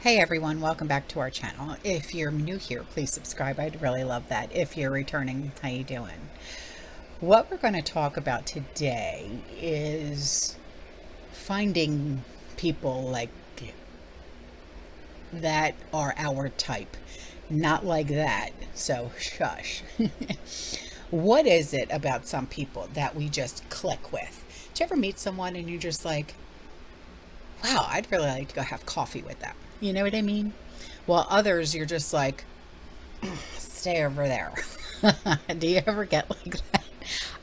Hey everyone, welcome back to our channel. If you're new here, please subscribe. I'd really love that. If you're returning, how you doing? What we're going to talk about today is finding people like that are our type. Not like that, so shush. What is it about some people that we just click with? Did you ever meet someone and you're just like, wow, I'd really like to go have coffee with them? You know what I mean? While others, you're just like, stay over there. Do you ever get like that?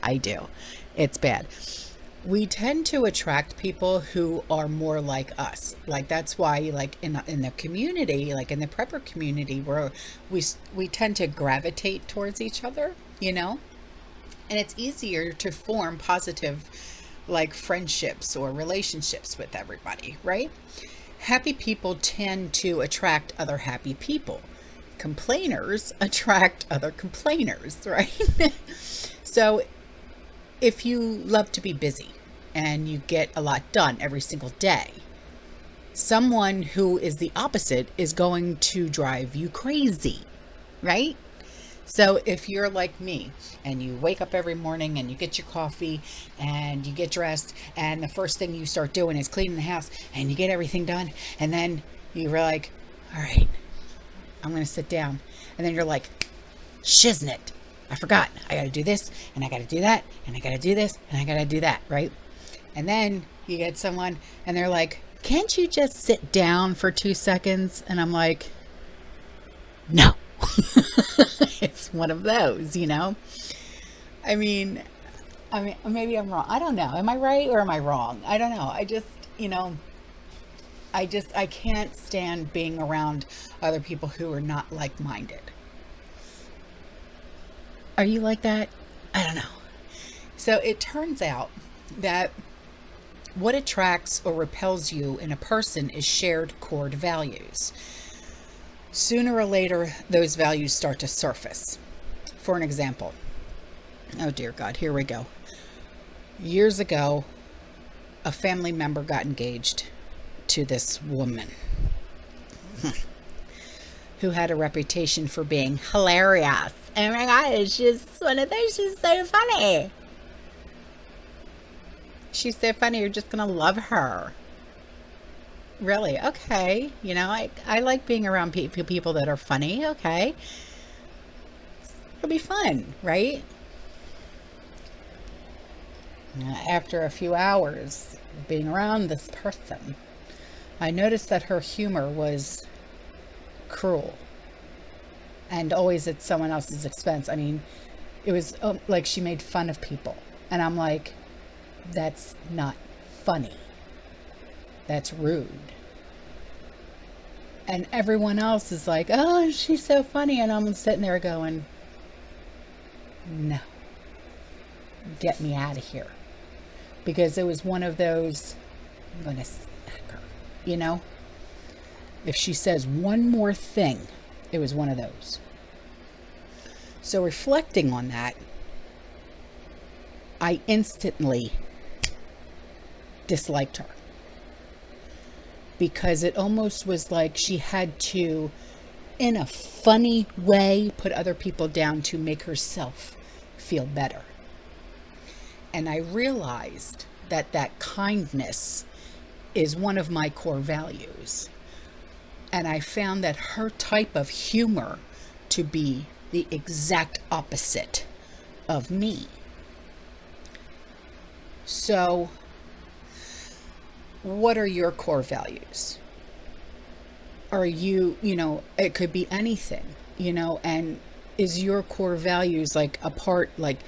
I do. It's bad. We tend to attract people who are more like us. Like that's why, like in the community, like in the prepper community, where we tend to gravitate towards each other, you know, and it's easier to form positive, like friendships or relationships with everybody, right? Happy people tend to attract other happy people. Complainers attract other complainers, right? So if you love to be busy and you get a lot done every single day, someone who is the opposite is going to drive you crazy, right? So if you're like me and you wake up every morning and you get your coffee and you get dressed and the first thing you start doing is cleaning the house and you get everything done, and then you're like, all right, I'm going to sit down. And then you're like, shiznit, I forgot. I got to do this and I got to do that and I got to do this and I got to do that, right? And then you get someone and they're like, can't you just sit down for 2 seconds? And I'm like, no. It's one of those, you know. I mean maybe I'm wrong. I don't know, am I right or am I wrong? I don't know. I just, you know, I can't stand being around other people who are not like-minded. Are you like that? I don't know. So it turns out that what attracts or repels you in a person is shared core values. Sooner or later, those values start to surface. For an example, oh dear God, here we go. Years ago, a family member got engaged to this woman who had a reputation for being hilarious. Oh my God, she's one of those, she's so funny. She's so funny, you're just gonna love her. Really? Okay. You know, I like being around people that are funny. Okay. It'll be fun, right? After a few hours of being around this person, I noticed that her humor was cruel and always at someone else's expense. I mean, it was like she made fun of people. And I'm like, that's not funny. That's rude. And everyone else is like, oh, she's so funny. And I'm sitting there going, no, get me out of here. Because it was one of those, I'm going to smack her, you know? If she says one more thing, it was one of those. So reflecting on that, I instantly disliked her. Because it almost was like she had to, in a funny way, put other people down to make herself feel better. And I realized that that kindness is one of my core values. And I found that her type of humor to be the exact opposite of me. So, what are your core values? Are you, you know, it could be anything, you know, and is your core values like a part, like,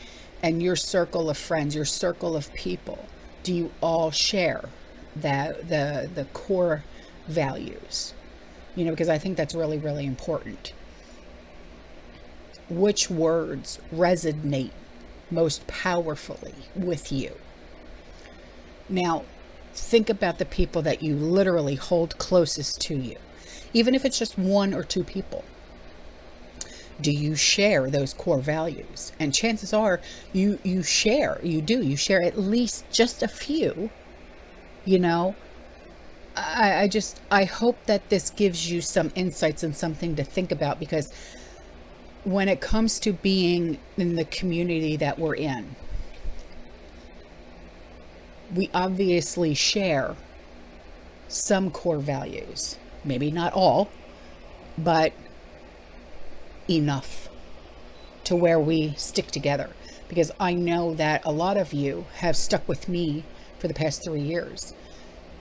and your circle of friends, your circle of people, do you all share that, the core values? You know, because I think that's really, really important. Which words resonate most powerfully with you? Now, think about the people that you literally hold closest to you, even if it's just 1 or 2 people. Do you share those core values? And chances are you share at least just a few, you know, I hope that this gives you some insights and something to think about, because when it comes to being in the community that we're in, we obviously share some core values. Maybe not all, but enough to where we stick together. Because I know that a lot of you have stuck with me for the past 3 years.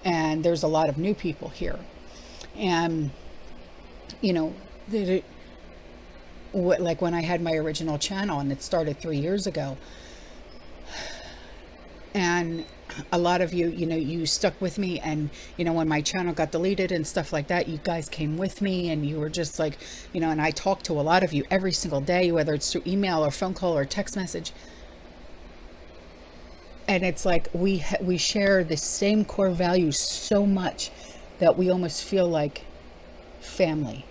And there's a lot of new people here. And, you know, like when I had my original channel and it started 3 years ago, and a lot of you, you know, you stuck with me, and, you know, when my channel got deleted and stuff like that, you guys came with me, and you were just like, you know, and I talk to a lot of you every single day, whether it's through email or phone call or text message. And it's like we share the same core values so much that we almost feel like family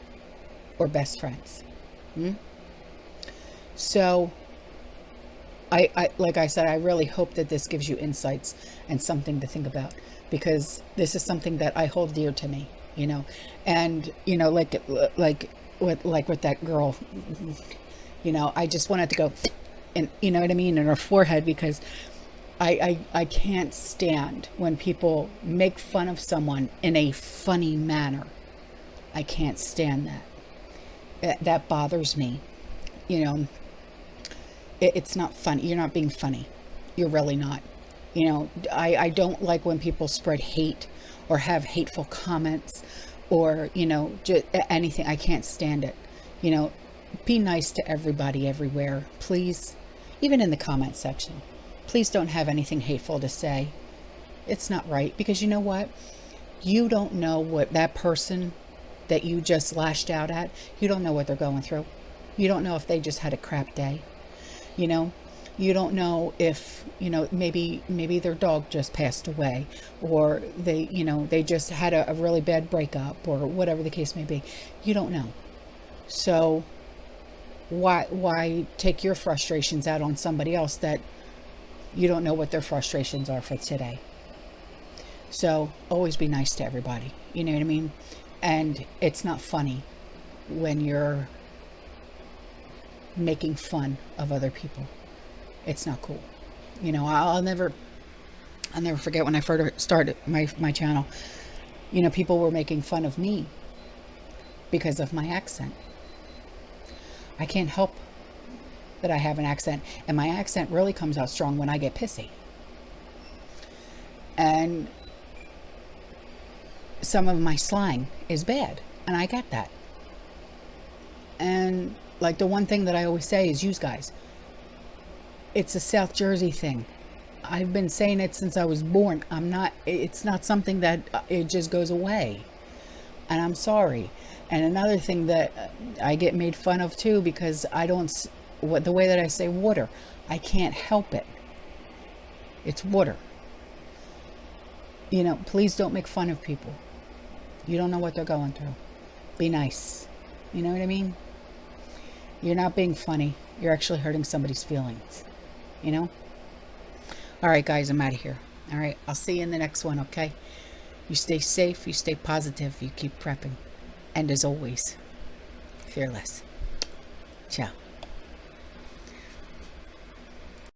or best friends. So I like I said, I really hope that this gives you insights and something to think about, because this is something that I hold dear to me, you know. And, you know, like with that girl, you know, I just wanted to go, and, you know what I mean, in her forehead, because I can't stand when people make fun of someone in a funny manner. I can't stand that. That bothers me. You know, it's not funny. You're not being funny. You're really not. You know, I don't like when people spread hate or have hateful comments or, you know, just anything. I can't stand it. You know, be nice to everybody everywhere, please. Even in the comment section. Please don't have anything hateful to say. It's not right, because you know what? You don't know what that person that you just lashed out at, you don't know what they're going through. You don't know if they just had a crap day. You know, you don't know if, you know, maybe their dog just passed away, or they, you know, they just had a really bad breakup, or whatever the case may be. You don't know. So why take your frustrations out on somebody else that you don't know what their frustrations are for today? So always be nice to everybody. You know what I mean? And it's not funny when you're making fun of other people. It's not cool. You know, I'll never forget when I first started my channel. You know, people were making fun of me because of my accent. I can't help that I have an accent, and my accent really comes out strong when I get pissy. And some of my slang is bad, and I get that. And like the one thing that I always say is, use guys. It's a South Jersey thing. I've been saying it since I was born. It's not something that it just goes away. And I'm sorry. And another thing that I get made fun of too, because I don't, the way that I say water, I can't help it. It's water. You know, please don't make fun of people. You don't know what they're going through. Be nice. You know what I mean? You're not being funny. You're actually hurting somebody's feelings. You know? All right, guys, I'm out of here. All right, I'll see you in the next one, okay? You stay safe, you stay positive, you keep prepping. And as always, fearless. Ciao.